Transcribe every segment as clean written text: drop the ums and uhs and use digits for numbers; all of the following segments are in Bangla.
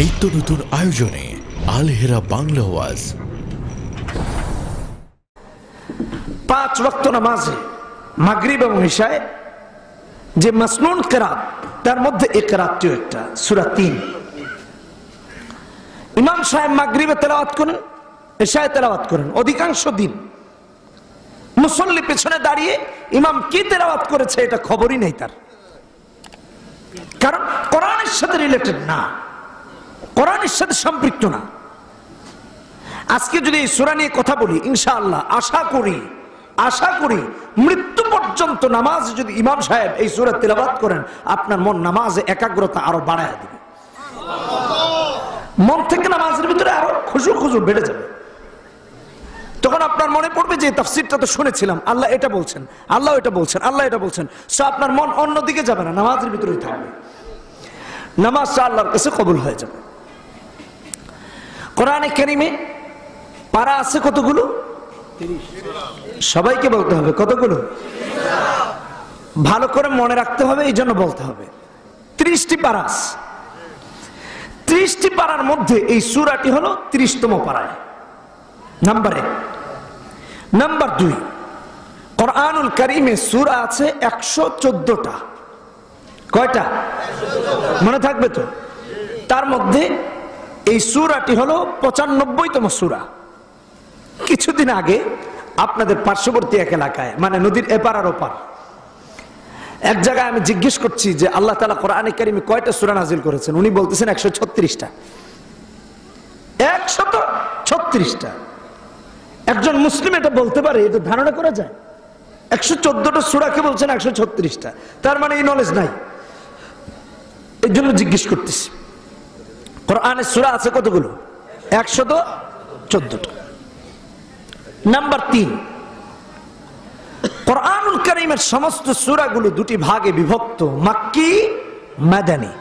নিত্য নতুন আয়োজনে আল হেরা বাংলা ওয়াজ। 5 ওয়াক্ত নামাজে মাগরিব এবং ইশায় যে মাসনুন কিরাত, তার মধ্যে এই কিরাতটিও একটা, সূরা 3। ইমাম সাহেব মাগরিবে তেলাওয়াত করেন, ইশায় তেলাওয়াত করেন। অধিকাংশ দিন মুসল্লি পেছনে দাঁড়িয়ে ইমাম কি তেলাওয়াত করেছে এটা খবরই নেই তার, কারণ কোরআনের সাথে রিলেটেড না, কোরআনের সাথে সম্পৃক্ত না। আজকে যদি এই সূরা নিয়ে কথা বলি, ইনশাআল্লাহ আশা করি মৃত্যু পর্যন্ত নামাজ যদি ইমাম সাহেব এই সূরা তেলাওয়াত করেন, আপনার মন নামাজে একাগ্রতা আরো বাড়ায় দিবে, মন থেকে নামাজের ভিতরে আরো খুশু বেড়ে যাবে। তখন আপনার মনে পড়বে যে তাফসীরটা তো শুনেছিলাম, আল্লাহ এটা বলছেন, আল্লাহ এটা বলছেন, আল্লাহ এটা বলছেন। সো আপনার মন অন্যদিকে যাবে না, নামাজের ভিতরেই থাকবে, নামাজটা আল্লাহর কাছে কবুল হয়ে যাবে। কোরআনে কারীমে পারা আছে কতগুলো? 30। সবাইকে বলতে হবে কতগুলো? ভালো করে মনে রাখতে হবে, এই জন্য বলতে হবে 30টি পারা। 30টি পারার মধ্যে এই সূরাটি হলো 30তম পারায়, নাম্বার 1। নাম্বার 2, কোরআনুল কারীমে সূরা আছে 114টা। কয়টা? মনে থাকবে তো? তার মধ্যে এই সূরাটি হলো 95তম সূরা। কিছুদিন আগে আপনাদের পার্শ্ববর্তী এক এলাকায়, মানে নদীর এপার আর ওপার, এক জায়গায় আমি জিজ্ঞেস করছি যে আল্লাহ তাআলা কোরআনে কারীমে কয়টা সূরা নাজিল করেছেন? উনি বলতেছেন 136টা। 136টা। একজন মুসলিম এটা বলতে পারে? এটা ধারণা করা যায়? 114টা সূরাকে বলছেন 136টা, তার মানে এই নলেজ নাই। এর জন্য জিজ্ঞেস করতেছি, কোরআনে সূরা আছে কতগুলো? 114টা। নাম্বার 3, কোরআনুল কারীমের সমস্ত সূরাগুলো দুটি ভাগে বিভক্ত, মাক্কি, মাদানী।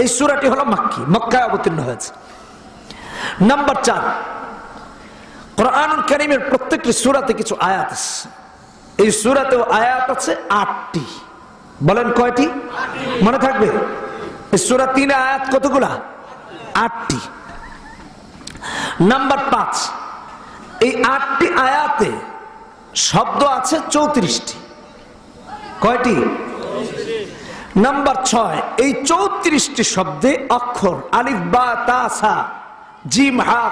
এই সূরাটি হলো মাক্কি, মক্কায় অবতীর্ণ হয়েছে। নাম্বার 4, কোরআনুল কারীমের প্রত্যেকটি সূরাতে কিছু আয়াত আছে। এই সূরাতেও আয়াত আছে 8টি। বলেন কয়টি? মনে থাকবে? এই সূরা 3 আয়াত কতগুলা? 8টি। নাম্বার 5, এই 8টি আয়াতে শব্দ আছে 34টি। কয়টি? নাম্বার 6, এই 34টি শব্দে অক্ষর, আলিফ বা তা সা জিম হা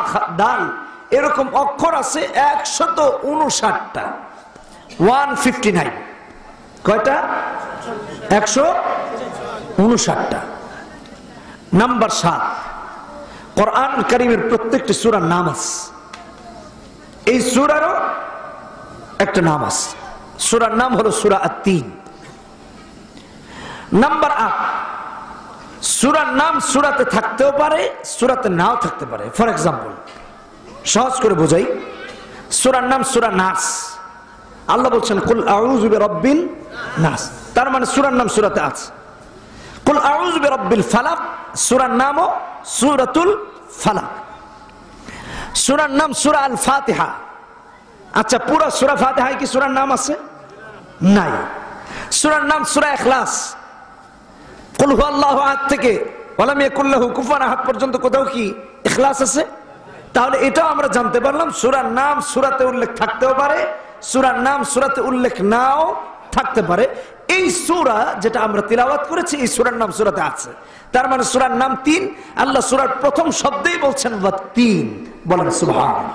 খা দাল, এরকম অক্ষর আছে 159টা, 159। কয়টা? 159টা। নাম্বার 7, কোরআন কারীমের প্রত্যেকটি সূরার নাম আছে। এই সূরারও একটা নাম আছে, সূরার নাম হলো সূরা আত-তিন। নাম্বার 8, সূরার নাম সূরাতে থাকতেও পারে, সূরাতে নাও থাকতে পারে। ফর এক্সাম্পল, সহজ করে বোঝাই, সূরার নাম সূরা নাস। আল্লাহ বলছেন কুল আউযু বিরাব্বিন নাস, তার মানে সূরার নাম সূরাতে আছে। কুল আউযু বিরাব্বিল ফালাক, সূরার নামও সূরাতুল ফালাক। সূরার নাম সূরা আল ফাতিহা। আচ্ছা, পুরো সূরা ফাতিহায় কি সূরার নাম আছে? নাই। সূরার নাম সূরা ইখলাস। কুল হুয়াল্লাহু আহাদ থেকে ওয়ালাম ইয়াকুল লাহু কুফুয়ান আহাদ পর্যন্ত কোথাও কি ইখলাস আছে? তাহলে এটাও আমরা জানতে পারলাম সূরার নাম সূরাতে উল্লেখ থাকতেও পারে, সূরার নাম সূরাতে উল্লেখ নাও থাকতে পারে। এই সূরা যেটা আমরা তিলাওয়াত করেছি, এই সূরার নাম সূরাতে আছে, তার মানে সূরার নাম 3। আল্লাহ সূরার প্রথম শব্দেই বলছেন ওয়াত-তিন। বলেন সুবহানাল্লাহ।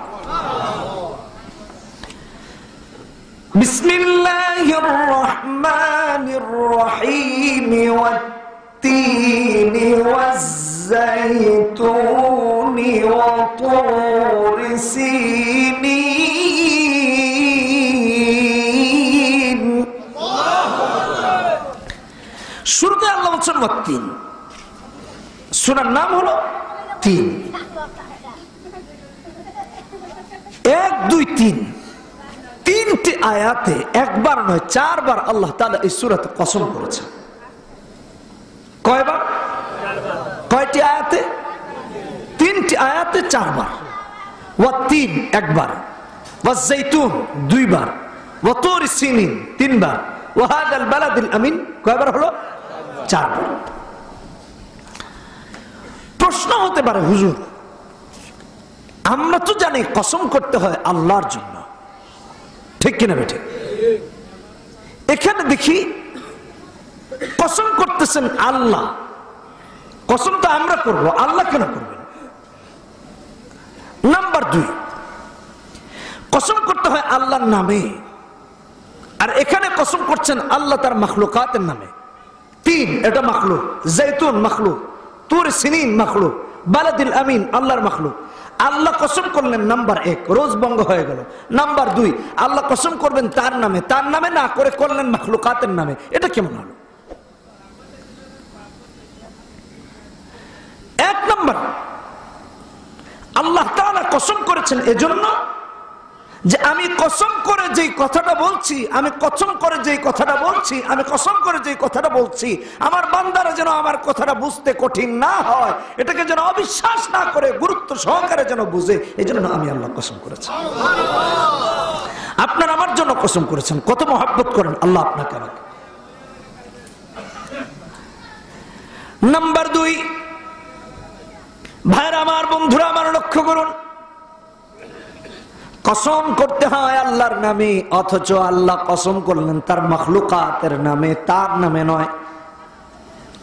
বিসমিল্লাহির রহমানির রহিম, ওয়াত-তিনি ওয়াজ-যাইতুনি ওয়া তুরি সিনিন। শুরুতে আল্লাহ বলছেন ওয়াত-তিন, সূরার নাম হলো 3। 1, 2, 3, 3টি আয়াতে একবার নয় 4 বার আল্লাহ তাআলা এই সূরাতে কসম করেছেন। কয়বার? কয়টি আয়াতে? 3টি আয়াতে 4 বার। ওয়াত-তিন একবার, ওয়াজ-যাইতুন 2 বার, ওয়া তুরি সিনিন 3 বার, ওয়া হাদাল বালাদিল আমিন কয়বার হলো? 4 বার। প্রশ্ন হতে পারে, হুজুর আমরা তো জানি কসম করতে হয় আল্লাহর জন্য, ঠিক কিনা বেঠিক? এখানে দেখি কসম করতেছেন আল্লাহ, কসম তো আমরা করব, আল্লাহ কেন করবেন? নাম্বার 2, কসম করতে হয় আল্লাহর নামে, আর এখানে কসম করছেন আল্লাহ তার মাখলুকাতের নামে। 3, এটা মাখলুক, জৈতুন মাখলুক, তুর সিনিন মাখলুক, বালাদিল আমিন আল্লাহর মাখলুক। আল্লাহ কসম করলেন নাম্বার 1, রোজ বঙ্গ হয়ে গেল। নাম্বার 2, আল্লাহ কসম করবেন তার নামে, তার নামে না করে করলেন মাখলুকাতের নামে। এটা কেমন হলো? 1 নাম্বার, আল্লাহ তাআলা কসম করেছেন এজন্য যে আমি কসম করে যেই কথাটা বলছি, আমি কসম করে যেই কথাটা বলছি, আমি কসম করে যেই কথাটা বলছি, আমার বান্দারা যেন আমার কথাটা বুঝতে কঠিন না হয়, এটাকে যেন অবিশ্বাস না করে গুরুত্ব সহকারে যেন বুঝে, এজন্য আমি আল্লাহ কসম করেছি। আপনার আমার জন্য কসম করেছেন, কত মহব্বত করেন আল্লাহ আপনাকে আমাকে। নাম্বার 2, ভাইরা আমার, বন্ধুরা আমার, লক্ষ্য করুন, কসম করতে হয় আল্লাহর নামে, অথচ আল্লাহ কসম করলেন তার মাখলুকাতের নামে, তার নামে নয়।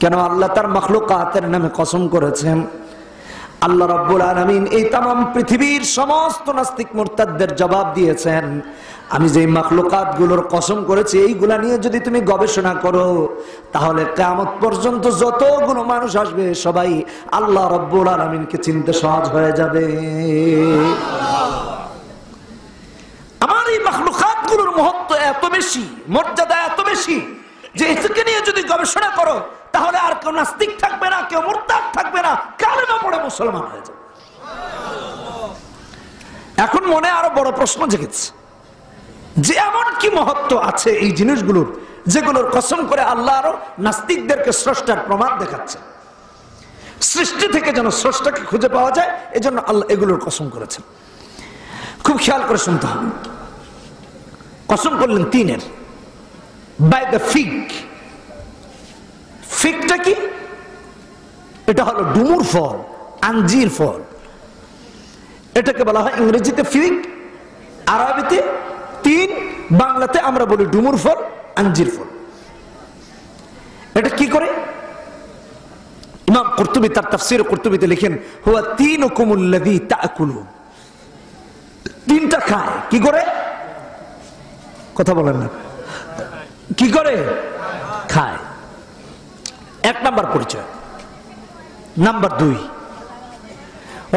কেন আল্লাহ তার মাখলুকাতের নামে কসম করেছেন? আল্লাহ রাব্বুল আলামিন এই তামাম পৃথিবীর সমস্ত নাস্তিক মুরতাদদের জবাব দিয়েছেন, আমি যে মাখলুকাত গুলোর কসম করেছি এইগুলা নিয়ে যদি তুমি গবেষণা করো, তাহলে কিয়ামত পর্যন্ত যতগুলো মানুষ আসবে সবাই আল্লাহ রাব্বুল আলামিনকে চিনতে সহজ হয়ে যাবে। আমার এই মাখলুকাত গুলোর মহত্ব এত বেশি, মর্যাদা এত বেশি যে এটাকে নিয়ে যদি গবেষণা করো, তাহলে আর কেউ নাস্তিক থাকবে না, কেউ মুরতাদ থাকবে না, কালেমা পড়ে মুসলমান হয়ে যাবে। এখন মনে আরো বড় প্রশ্ন জেগেছে যে এমন কি মহত্ব আছে এই জিনিসগুলোর, যেগুলোর কসম করে আল্লাহ আরো নাস্তিকদেরকে স্রষ্টার প্রমাণ দেখাচ্ছে। সৃষ্টি থেকে যেন স্রষ্টাকে খুঁজে পাওয়া যায়, এজন্য আল্লাহ এগুলোর কসম করেছেন। খুব খেয়াল করে শুনতে হবে। কসম করলেন 3-এর, বাই দ্য ফিগ। ফিগটা কি? এটা হলো ডুমুর ফল, আঞ্জির ফল। এটাকে বলা হয় ইংরেজিতে ফিগ, আরবিতে 3, বাংলাতে আমরা বলি ডুমুর ফল, আঞ্জির ফল। এটা কি করে? ইমাম কুরতুবী তার তাফসীর কুরতুবীতে লিখেন, হুয়া তিনুকুমুল্লাযী তাকুলুন। 3টা খায়। কি করে? কথা বলেন না, কি করে খায়? 1 নাম্বার পরিচয়। নাম্বার 2,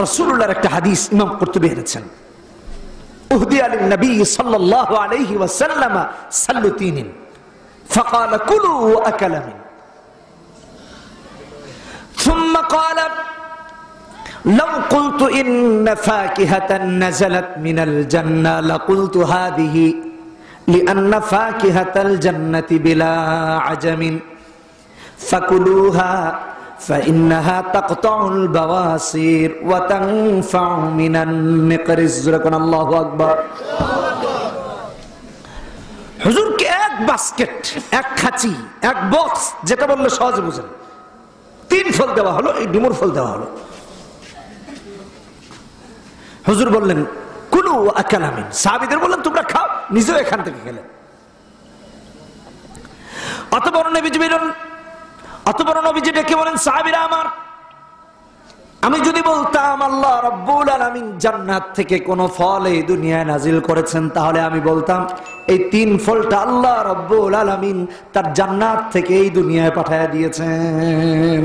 রাসূলুল্লাহর একটা হাদিস ইমাম কুরতুবী এনেছেন, উহদিয়া লিন নবী সাল্লাল্লাহু আলাইহি ওয়াসাল্লাম সাল্লুতিন فقال كلوا واكل من ثم قال لو قلت ان فاكهة نزلت من الجنة لقلت هذه لأن فاكهة الجنة بلا عجم فكلوها فإنها تقطع البواسير وتنفع من النقرس। الله أكبر। হুজুর কি এক বাস্কেট, এক খাঁচি, এক বক্স, যেটা বললে সহজে বুঝেন, 3 ফল দেওয়া হলো, এই ডুমুর ফল দেওয়া হলো। হুজুর বললেন কুলু ওয়া আকালা মিন। সাহাবীদের বললেন তোমরা খাও, নিজেও এখান থেকে খেলেন। অত বড় নবীজি ডেকে বলেন, সাহাবীরা আমার, আমি যদি বলতাম আল্লাহ রাব্বুল আলামিন জান্নাত থেকে কোন ফল এই দুনিয়ায় নাজিল করেছেন, তাহলে আমি বলতাম এই 3 ফলটা আল্লাহ রাব্বুল আলামিন তার জান্নাত থেকে এই দুনিয়ায় পাঠায় দিয়েছেন।